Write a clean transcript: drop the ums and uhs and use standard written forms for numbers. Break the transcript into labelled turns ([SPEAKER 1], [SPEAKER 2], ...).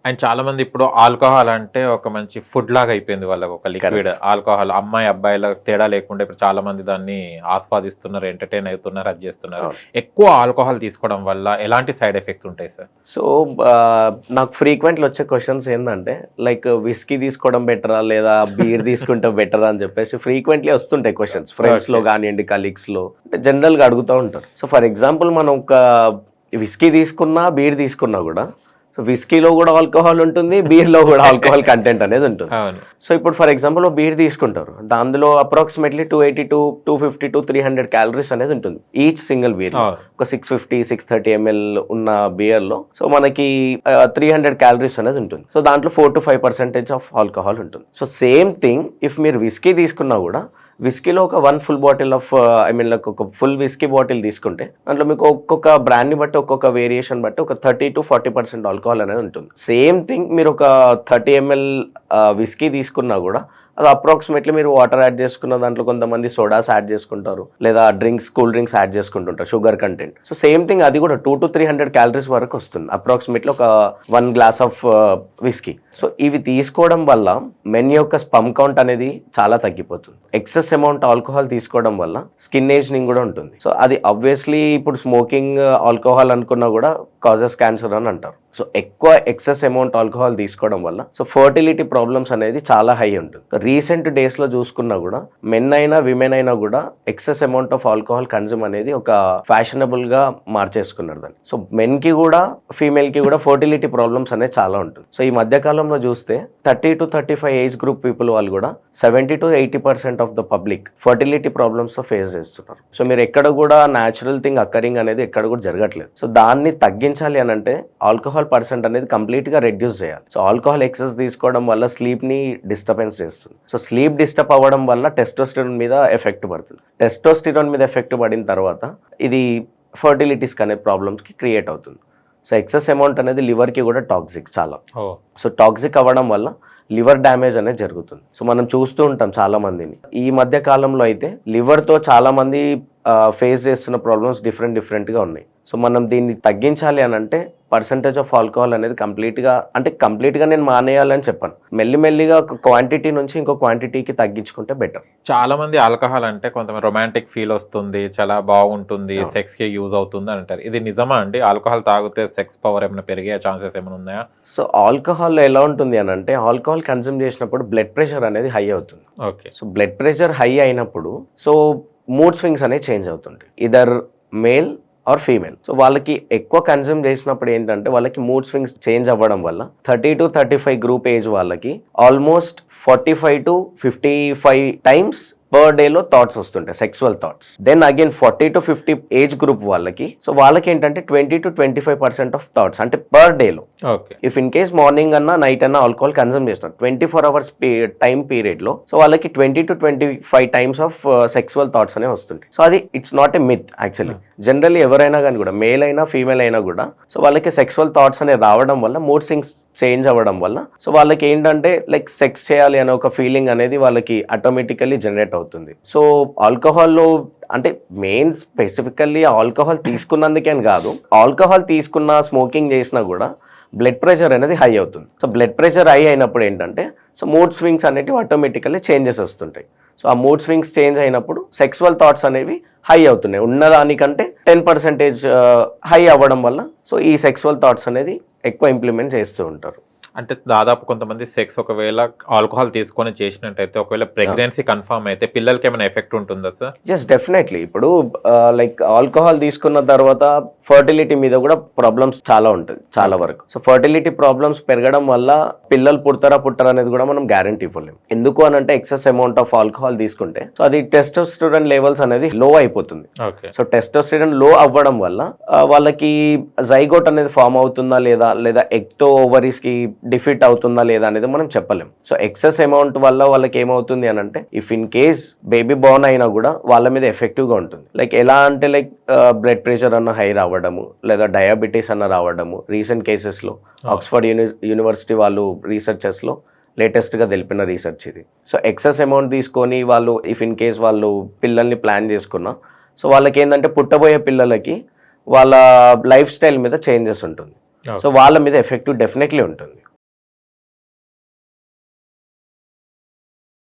[SPEAKER 1] And చాలా మంది ఇప్పుడు ఆల్కహాల్ అంటే ఒక మంచి ఫుడ్ లాగా అయిపోయింది వాళ్ళకి, ఒక లిక్విడ్ ఆల్కహాల్. అమ్మాయి అబ్బాయిల తేడా లేకుండా ఇప్పుడు చాలా మంది దాన్ని ఆస్వాదిస్తున్నారు, ఎంటర్టైన్ అవుతున్నారు, అది చేస్తున్నారు. ఎక్కువ ఆల్కహాల్ తీసుకోవడం వల్ల ఎలాంటి సైడ్ ఎఫెక్ట్స్ ఉంటాయి సార్?
[SPEAKER 2] సో నాకు ఫ్రీక్వెంట్లు వచ్చే క్వశ్చన్స్ ఏంటంటే లైక్ విస్కీ తీసుకోవడం బెటరా లేదా బీర్ తీసుకుంటే బెటరా అని చెప్పేసి ఫ్రీక్వెంట్లీ వస్తుంటాయి క్వశ్చన్స్, ఫ్రెండ్స్ లో కానివ్వండి, కలీగ్స్ లో, అంటే జనరల్ గా అడుగుతూ ఉంటారు. సో ఫర్ ఎగ్జాంపుల్ మనం ఒక విస్కీ తీసుకున్నా బీర్ తీసుకున్నా కూడా, సో విస్కీలో కూడా ఆల్కహాల్ ఉంటుంది, బీర్లో కూడా ఆల్కహాల్ కంటెంట్ అనేది ఉంటుంది. సో ఇప్పుడు ఫర్ ఎగ్జాంపుల్ బీర్ తీసుకుంటారు, అందులో అప్రాక్సిమేట్లీ 280 to 250 to 300 క్యాలరీస్ అనేది ఉంటుంది ఈచ్ సింగిల్ బీర్. ఒక 650 630 ml ఉన్న బియర్ లో సో మనకి 300 క్యాలరీస్ అనేది ఉంటుంది. సో దాంట్లో 4 to 5% ఆఫ్ ఆల్కహాల్ ఉంటుంది. సో సేమ్ థింగ్ ఇఫ్ మీరు విస్కీ తీసుకున్నా కూడా, విస్కీలో ఒక 1 full bottle ఆఫ్ ఒక ఫుల్ విస్కీ బాటిల్ తీసుకుంటే దాంట్లో మీకు ఒక్కొక్క బ్రాండ్ని బట్టి ఒక్కొక్క వేరియేషన్ బట్టి ఒక 30 to 40% ఆల్కహాల్ అనేది ఉంటుంది. సేమ్ థింగ్ మీరు ఒక 30 ml విస్కీ తీసుకున్నా కూడా అది అప్రాక్సిమేట్లీ మీరు వాటర్ యాడ్ చేసుకున్న దాంట్లో కొంతమంది సోడాస్ యాడ్ చేసుకుంటారు, లేదా కూల్ డ్రింక్స్ యాడ్ చేసుకుంటుంటారు sugar content. So same thing అది కూడా 2 to 300 క్యాలరీస్ వరకు వస్తుంది అప్రాక్సిమేట్లీ ఒక 1 glass ఆఫ్ విస్కీ. సో ఇవి తీసుకోవడం వల్ల మెన్ యొక్క స్పమ్ కౌంట్ అనేది చాలా తగ్గిపోతుంది. ఎక్సెస్ అమౌంట్ ఆల్కహాల్ తీసుకోవడం వల్ల స్కిన్ ఏజింగ్ కూడా ఉంటుంది. సో అది ఆబ్వియస్లీ ఇప్పుడు స్మోకింగ్ ఆల్కహాల్ అనుకున్నా కూడా కాజెస్ క్యాన్సర్ అని అంటారు. సో ఎక్కువ ఎక్సెస్ అమౌంట్ ఆల్కహాల్ తీసుకోవడం వల్ల సో ఫర్టిలిటీ ప్రాబ్లమ్స్ అనేది చాలా హై ఉంటుంది. రీసెంట్ డేస్ లో చూసుకున్నా కూడా మెన్ అయినా విమెన్ అయినా కూడా excess amount of alcohol consume అనేది ఒక ఫ్యాషనబుల్ గా మార్చేసుకున్నారు దాన్ని. సో మెన్ కి కూడా ఫీమేల్ కి కూడా ఫర్టిలిటీ ప్రాబ్లమ్స్ అనేది చాలా ఉంటుంది. సో ఈ మధ్య కాలంలో చూస్తే 30 to 35 ఏజ్ గ్రూప్ పీపుల్ వాళ్ళు కూడా 70 to 80% of the public fertility problems తో ఫేస్ చేస్తున్నారు. సో మీరు ఎక్కడ కూడా న్యాచురల్ థింగ్ అక్కరింగ్ అనేది ఎక్కడ కూడా జరగట్లేదు. సో దాన్ని తగ్గించాలి అని అంటే ఆల్కహాల్ పర్సెంట్ అనేది కంప్లీట్ గా రెడ్యూస్ చేయాలి. సో ఆల్కహాల్ ఎక్సెస్ తీసుకోవడం వల్ల స్లీప్ ని డిస్టర్బెన్స్ చేస్తుంది. సో స్లీప్ డిస్టర్బ్ అవ్వడం వల్ల టెస్టోస్టెరాన్ మీద ఎఫెక్ట్ పడుతుంది. టెస్టోస్టెరాన్ మీద ఎఫెక్ట్ పడిన తర్వాత ఇది ఫర్టిలిటీస్ అనే ప్రాబ్లమ్స్ కి క్రియేట్ అవుతుంది. సో ఎక్సెస్ అమౌంట్ అనేది లివర్ కి కూడా టాక్సిక్ చాలా. సో టాక్సిక్ అవ్వడం వల్ల లివర్ డ్యామేజ్ అనేది జరుగుతుంది. సో మనం చూస్తూ ఉంటాం చాలా మందిని. ఈ మధ్య కాలంలో అయితే లివర్ తో చాలా మంది ఫేస్ చేస్తున్న ప్రాబ్లమ్స్ డిఫరెంట్ గా ఉన్నాయి. సో మనం దీన్ని తగ్గించాలి అని అంటే పర్సంటేజ్ ఆఫ్ ఆల్కహాల్ అనేది కంప్లీట్ గా నేను మానేయాలని చెప్పాను. మెల్లిమెల్లిగా ఒక క్వాంటిటీ నుంచి ఇంకో క్వాంటిటీకి తగ్గించుకుంటే బెటర్.
[SPEAKER 1] చాలా మంది ఆల్కహాల్ అంటే కొంతమంది రొమాంటిక్ ఫీల్ వస్తుంది, చాలా బాగుంటుంది, సెక్స్ కి యూజ్ అవుతుంది అంటారు. ఇది నిజమా అండి? ఆల్కహాల్ తాగితే సెక్స్ పవర్ ఏమైనా పెరిగే ఛాన్సెస్ ఏమైనా ఉన్నాయా?
[SPEAKER 2] సో ఆల్కహాల్ ఎలా ఉంటుంది అని అంటే, ఆల్కహాల్ కన్జ్యూమ్ చేసినప్పుడు బ్లడ్ ప్రెషర్ అనేది హై అవుతుంది.
[SPEAKER 1] Okay.
[SPEAKER 2] So blood pressure high అయినప్పుడు సో మూడ్ స్వింగ్స్ అనేవి చేంజ్ అవుతుంటాయి, either male or female. So వాళ్ళకి ఎక్కువ కన్జ్యూమ్ చేసినప్పుడు ఏంటంటే వాళ్ళకి మూడ్ స్వింగ్స్ చేంజ్ అవ్వడం వల్ల 30 to 35 గ్రూప్ ఏజ్ వాళ్ళకి almost 45 to 55 times per day లో థాట్స్ వస్తుంటాయి, sexual thoughts. Then again 40 to 50 age group వాళ్ళకి సో వాళ్ళకి ఏంటంటే 20 to 25% ఆఫ్ థాట్స్ అంటే పర్ డే లో. ఇఫ్ ఇన్ కేస్ మార్నింగ్ అన్నా నైట్ అన్నా ఆల్కహాల్ కన్జ్యూమ్ చేస్తారు 24 hours టైం పీరియడ్ లో, సో వాళ్ళకి 20 to 25 times of sexual thoughts అనేవి వస్తుంటాయి. సో అది it's not a myth actually. Generally ఎవరైనా కానీ కూడా, మేల్ అయినా ఫీమేల్ అయినా కూడా, సో వాళ్ళకి సెక్సువల్ థాట్స్ అనేవి రావడం వల్ల, మూడ్ స్వింగ్స్ చేంజ్ అవ్వడం వల్ల సో వాళ్ళకి ఏంటంటే లైక్ సెక్స్ చేయాలి అనే ఒక ఫీలింగ్ అనేది వాళ్ళకి ఆటోమేటికల్లీ జనరేట్ అవుతుంది. సో ఆల్కహాల్లో అంటే మెయిన్ స్పెసిఫికల్లీ ఆల్కహాల్ తీసుకున్నందుకే కాదు, ఆల్కహాల్ తీసుకున్న స్మోకింగ్ చేసినా కూడా బ్లడ్ ప్రెషర్ అనేది హై అవుతుంది. సో బ్లడ్ ప్రెషర్ హై అయినప్పుడు ఏంటంటే సో మూడ్ స్వింగ్స్ అనేవి ఆటోమేటికల్లీ చేంజెస్ వస్తుంటాయి. సో ఆ మూడ్ స్వింగ్స్ చేంజ్ అయినప్పుడు సెక్సువల్ థాట్స్ అనేవి హై అవుతున్నాయి, ఉన్నదానికంటే 10% హై అవ్వడం వల్ల సో ఈ సెక్సువల్ థాట్స్ అనేది ఎక్కువ ఇంప్లిమెంట్ చేస్తూ ఉంటారు.
[SPEAKER 1] అంటే దాదాపు కొంతమంది సెక్స్ ఒకవేళ ఆల్కహాల్ తీసుకొని చేసినట్టయితే ఒకవేళ ప్రెగ్నెన్సీ కన్ఫర్మ్ అయితే పిల్లలకి ఏమైనా ఎఫెక్ట్ ఉంటుందా సార్?
[SPEAKER 2] Yes, definitely. ఇప్పుడు లైక్ ఆల్కహాల్ తీసుకున్న తర్వాత ఫర్టిలిటీ మీద కూడా ప్రాబ్లమ్స్ చాలా ఉంటుంది చాలా వరకు. సో ఫర్టిలిటీ ప్రాబ్లమ్స్ పెరగడం వల్ల పిల్లలు పుడతారా అనేది కూడా మనం గ్యారంటీ ఇవ్వలేము. ఎందుకు అని అంటే ఎక్సెస్ అమౌంట్ ఆఫ్ ఆల్కహాల్ తీసుకుంటే సో అది టెస్టోస్టెరాన్ లెవెల్స్ అనేది లో అయిపోతుంది. సో టెస్టోస్టెరాన్ లో అవ్వడం వల్ల వాళ్ళకి జైగోట్ అనేది ఫామ్ అవుతుందా లేదా ఎక్టో ఓవరీస్ కి డిఫిట్ అవుతుందా లేదా అనేది మనం చెప్పలేం. సో ఎక్సెస్ అమౌంట్ వల్ల వాళ్ళకి ఏమవుతుంది అని అంటే if in case baby Born అయినా కూడా వాళ్ళ మీద ఎఫెక్టివ్ గా ఉంటుంది. లైక్ ఎలా అంటే లైక్ బ్లడ్ ప్రెషర్ అన్న హై రావడము, లేదా డయాబెటీస్ అన్న రావడము. రీసెంట్ కేసెస్ లో ఆక్స్ఫర్డ్ యూనివర్సిటీ వాళ్ళు రీసెర్చెస్ లో లేటెస్ట్ గా తెలిపిన రీసెర్చ్ ఇది. సో ఎక్సెస్ అమౌంట్ తీసుకొని వాళ్ళు ఇఫ్ ఇన్ కేస్ వాళ్ళు పిల్లల్ని ప్లాన్ చేసుకున్నా సో వాళ్ళకి ఏంటంటే పుట్టబోయే పిల్లలకి వాళ్ళ లైఫ్ స్టైల్ మీద చేంజెస్ ఉంటుంది. సో వాళ్ళ మీద ఎఫెక్టివ్ డెఫినెట్లీ ఉంటుంది.